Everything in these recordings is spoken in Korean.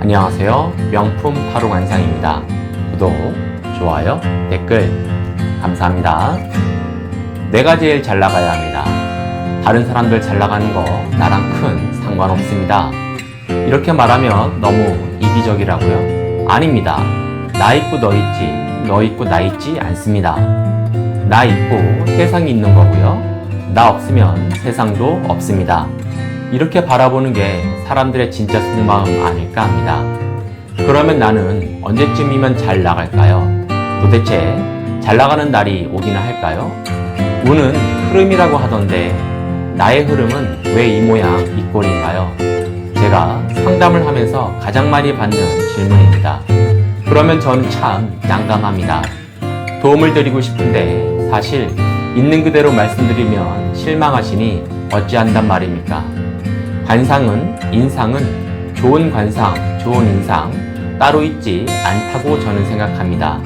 안녕하세요. 명품 타로관상입니다. 구독, 좋아요, 댓글 감사합니다. 내가 제일 잘 나가야 합니다. 다른 사람들 잘 나가는 거 나랑 큰 상관없습니다. 이렇게 말하면 너무 이기적이라고요? 아닙니다. 나 있고 너 있지, 너 있고 나 있지 않습니다. 나 있고 세상이 있는 거고요. 나 없으면 세상도 없습니다. 이렇게 바라보는 게 사람들의 진짜 속마음 아닐까 합니다. 그러면 나는 언제쯤이면 잘 나갈까요? 도대체 잘 나가는 날이 오기나 할까요? 운은 흐름이라고 하던데 나의 흐름은 왜 이 모양 이 꼴인가요? 제가 상담을 하면서 가장 많이 받는 질문입니다. 그러면 저는 참 난감합니다. 도움을 드리고 싶은데 사실 있는 그대로 말씀드리면 실망하시니 어찌한단 말입니까? 관상은, 인상은 좋은 관상, 좋은 인상 따로 있지 않다고 저는 생각합니다.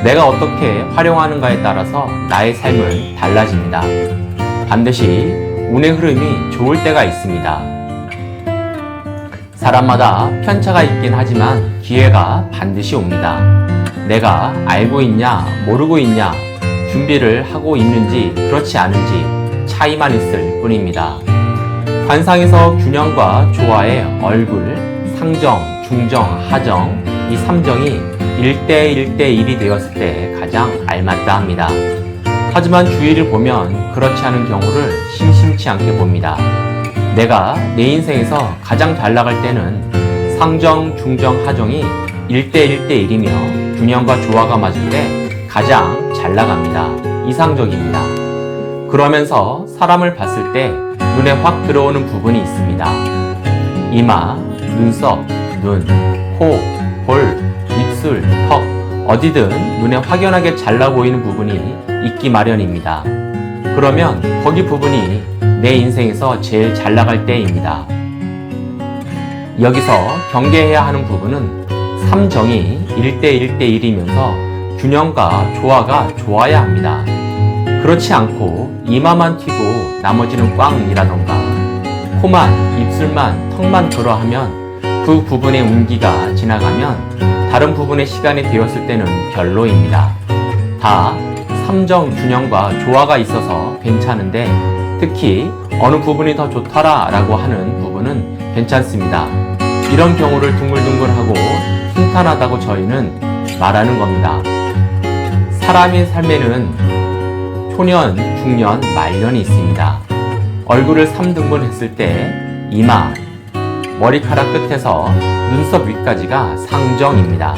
내가 어떻게 활용하는가에 따라서 나의 삶은 달라집니다. 반드시 운의 흐름이 좋을 때가 있습니다. 사람마다 편차가 있긴 하지만 기회가 반드시 옵니다. 내가 알고 있냐, 모르고 있냐, 준비를 하고 있는지 그렇지 않은지 차이만 있을 뿐입니다. 관상에서 균형과 조화의 얼굴, 상정, 중정, 하정 이 3정이 1대1이 되었을 때 가장 알맞다 합니다. 하지만 주위를 보면 그렇지 않은 경우를 심심치 않게 봅니다. 내가 내 인생에서 가장 잘 나갈 때는 상정, 중정, 하정이 1대1이며 균형과 조화가 맞을 때 가장 잘 나갑니다. 이상적입니다. 그러면서 사람을 봤을 때 눈에 확 들어오는 부분이 있습니다. 이마, 눈썹, 눈, 코, 볼, 입술, 턱 어디든 눈에 확연하게 잘나 보이는 부분이 있기 마련입니다. 그러면 거기 부분이 내 인생에서 제일 잘 나갈 때입니다. 여기서 경계해야 하는 부분은 3정이 1대1이면서 균형과 조화가 좋아야 합니다. 그렇지 않고 이마만 튀고 나머지는 꽝이라던가 코만, 입술만, 턱만 그러하면 그 부분의 운기가 지나가면 다른 부분의 시간이 되었을 때는 별로입니다. 다 3정 균형과 조화가 있어서 괜찮은데 특히 어느 부분이 더 좋더라 라고 하는 부분은 괜찮습니다. 이런 경우를 둥글둥글하고 순탄하다고 저희는 말하는 겁니다. 사람의 삶에는 초년, 중년, 말년이 있습니다. 얼굴을 3등분 했을 때 이마, 머리카락 끝에서 눈썹 위까지가 상정입니다.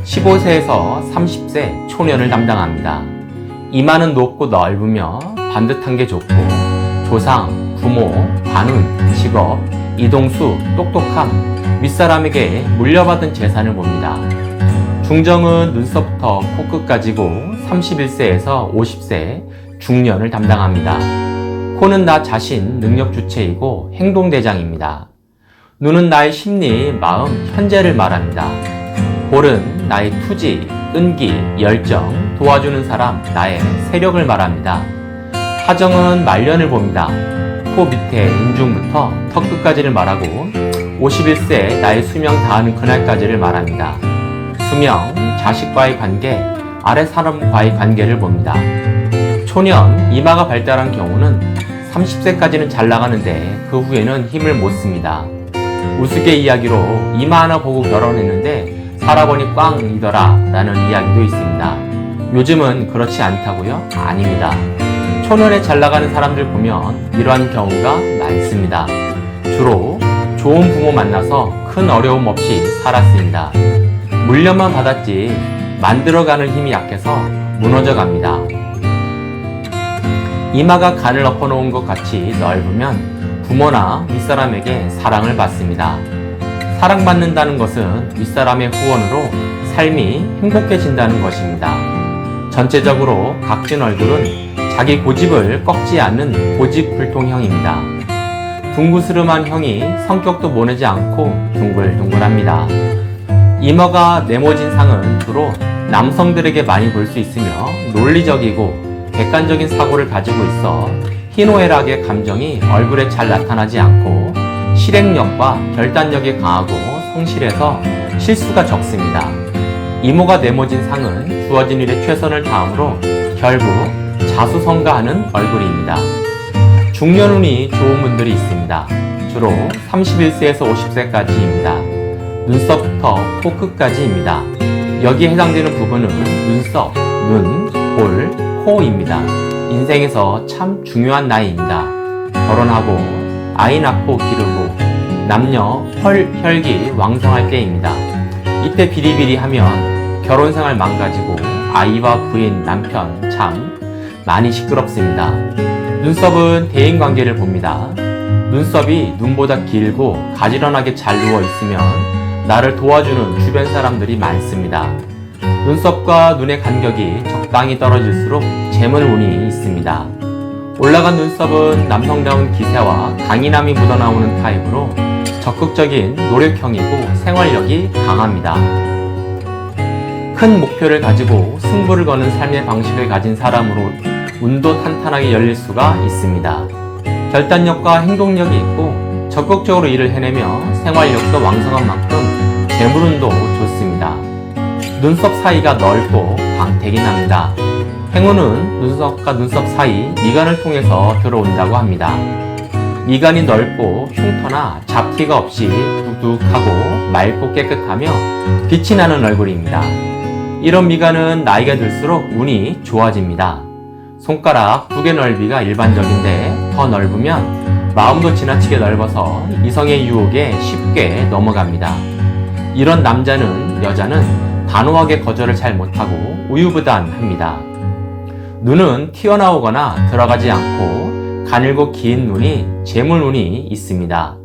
15세에서 30세 초년을 담당합니다. 이마는 높고 넓으며 반듯한 게 좋고 조상, 부모, 관운, 직업, 이동수, 똑똑함, 윗사람에게 물려받은 재산을 봅니다. 중정은 눈썹부터 코끝까지고 31세에서 50세 중년을 담당합니다. 코는 나 자신 능력 주체이고 행동대장입니다. 눈은 나의 심리, 마음, 현재를 말합니다. 볼은 나의 투지, 끈기, 열정, 도와주는 사람, 나의 세력을 말합니다. 하정은 말년을 봅니다. 코 밑에 인중부터 턱 끝까지를 말하고 51세 나의 수명 다하는 그날까지를 말합니다. 수명, 자식과의 관계, 아래 사람과의 관계를 봅니다. 초년, 이마가 발달한 경우는 30세까지는 잘 나가는데 그 후에는 힘을 못 씁니다. 우스갯이야기로 이마 하나 보고 결혼했는데 살아보니 꽝이더라 라는 이야기도 있습니다. 요즘은 그렇지 않다고요? 아닙니다. 초년에 잘 나가는 사람들 보면 이러한 경우가 많습니다. 주로 좋은 부모 만나서 큰 어려움 없이 살았습니다. 물려만 받았지 만들어가는 힘이 약해서 무너져 갑니다. 이마가 간을 엎어놓은 것 같이 넓으면 부모나 윗사람에게 사랑을 받습니다. 사랑받는다는 것은 윗사람의 후원으로 삶이 행복해진다는 것입니다. 전체적으로 각진 얼굴은 자기 고집을 꺾지 않는 고집불통형입니다. 둥구스름한 형이 성격도 모내지 않고 둥글둥글합니다. 이마가 네모진 상은 주로 남성들에게 많이 볼 수 있으며 논리적이고 객관적인 사고를 가지고 있어 희노애락의 감정이 얼굴에 잘 나타나지 않고 실행력과 결단력이 강하고 성실해서 실수가 적습니다. 이모가 내모진 상은 주어진 일에 최선을 다함으로 결국 자수성가하는 얼굴입니다. 중년운이 좋은 분들이 있습니다. 주로 31세에서 50세까지입니다. 눈썹부터 코끝까지입니다. 여기에 해당되는 부분은 눈썹, 눈, 볼, 코입니다. 인생에서 참 중요한 나이입니다. 결혼하고 아이 낳고 기르고 남녀 혈기 왕성할 때입니다. 이때 비리비리하면 결혼생활 망가지고 아이와 부인, 남편 참 많이 시끄럽습니다. 눈썹은 대인관계를 봅니다. 눈썹이 눈보다 길고 가지런하게 잘 누워있으면 나를 도와주는 주변 사람들이 많습니다. 눈썹과 눈의 간격이 적당히 떨어질수록 재물운이 있습니다. 올라간 눈썹은 남성다운 기세와 강인함이 묻어나오는 타입으로 적극적인 노력형이고 생활력이 강합니다. 큰 목표를 가지고 승부를 거는 삶의 방식을 가진 사람으로 운도 탄탄하게 열릴 수가 있습니다. 결단력과 행동력이 있고 적극적으로 일을 해내며 생활력도 왕성한 만큼 재물운도 좋습니다. 눈썹 사이가 넓고 광택이 납니다. 행운은 눈썹과 눈썹 사이 미간을 통해서 들어온다고 합니다. 미간이 넓고 흉터나 잡티가 없이 두둑하고 맑고 깨끗하며 빛이 나는 얼굴입니다. 이런 미간은 나이가 들수록 운이 좋아집니다. 손가락 2개 넓이가 일반적인데 더 넓으면 마음도 지나치게 넓어서 이성의 유혹에 쉽게 넘어갑니다. 이런 남자는 여자는 단호하게 거절을 잘 못하고 우유부단합니다. 눈은 튀어나오거나 들어가지 않고 가늘고 긴 눈이 재물운이 있습니다.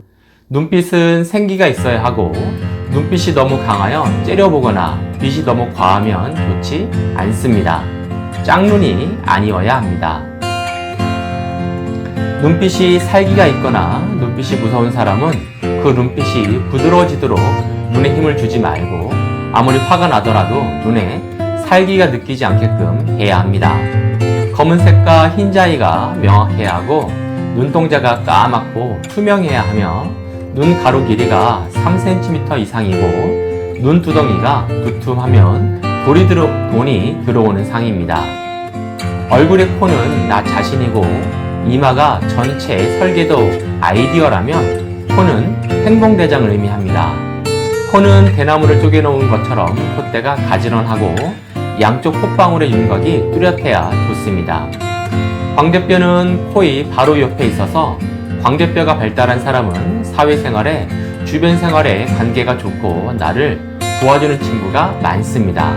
눈빛은 생기가 있어야 하고 눈빛이 너무 강하여 째려보거나 빛이 너무 과하면 좋지 않습니다. 짝눈이 아니어야 합니다. 눈빛이 살기가 있거나 눈빛이 무서운 사람은 그 눈빛이 부드러워지도록 눈에 힘을 주지 말고 아무리 화가 나더라도 눈에 살기가 느끼지 않게끔 해야 합니다. 검은색과 흰자위가 명확해야 하고 눈동자가 까맣고 투명해야 하며 눈 가로 길이가 3cm 이상이고 눈두덩이가 두툼하면 돈이 들어오는 상입니다. 얼굴의 코는 나 자신이고 이마가 전체 설계도 아이디어라면 코는 행동대장을 의미합니다. 코는 대나무를 쪼개놓은 것처럼 콧대가 가지런하고 양쪽 콧방울의 윤곽이 뚜렷해야 좋습니다. 광대뼈는 코의 바로 옆에 있어서 광대뼈가 발달한 사람은 사회생활에 주변 생활에 관계가 좋고 나를 도와주는 친구가 많습니다.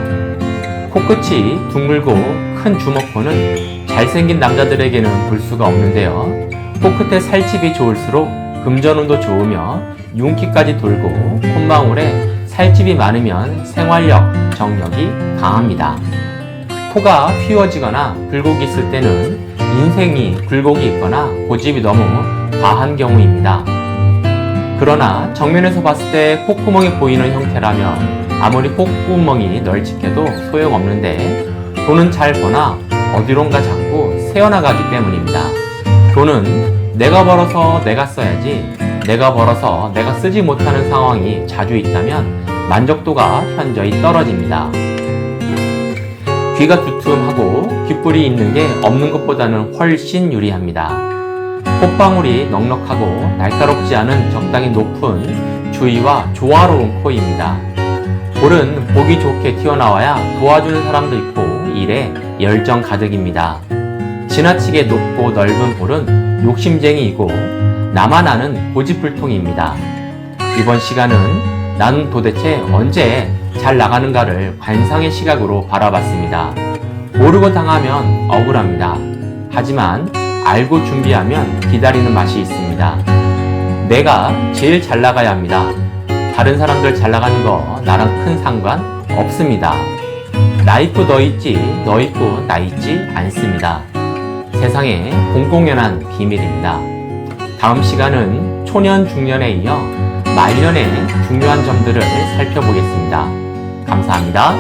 코끝이 둥글고 큰 주먹코는 잘생긴 남자들에게는 볼 수가 없는데요. 코끝에 살집이 좋을수록 금전운도 좋으며 윤기까지 돌고 콧망울에 살집이 많으면 생활력, 정력이 강합니다. 코가 휘어지거나 굴곡이 있을 때는 인생이 굴곡이 있거나 고집이 너무 과한 경우입니다. 그러나 정면에서 봤을 때 콧구멍이 보이는 형태라면 아무리 콧구멍이 널찍해도 소용없는데 돈은 잘 버나 어디론가 자꾸 새어나가기 때문입니다. 돈은 내가 벌어서 내가 써야지 내가 벌어서 내가 쓰지 못하는 상황이 자주 있다면 만족도가 현저히 떨어집니다. 귀가 두툼하고 귓불이 있는 게 없는 것보다는 훨씬 유리합니다. 콧방울이 넉넉하고 날카롭지 않은 적당히 높은 주위와 조화로운 코입니다. 볼은 보기 좋게 튀어나와야 도와주는 사람도 있고 일에 열정 가득입니다. 지나치게 높고 넓은 볼은 욕심쟁이이고 나만 아는 고집불통입니다. 이번 시간은 나는 도대체 언제 잘 나가는가를 관상의 시각으로 바라봤습니다. 모르고 당하면 억울합니다. 하지만 알고 준비하면 기다리는 맛이 있습니다. 내가 제일 잘 나가야 합니다. 다른 사람들 잘 나가는 거 나랑 큰 상관 없습니다. 나 있고 너 있지, 너 있고 나 있지 않습니다. 세상에 공공연한 비밀입니다. 다음 시간은 초년, 중년에 이어 말년의 중요한 점들을 살펴보겠습니다. 감사합니다.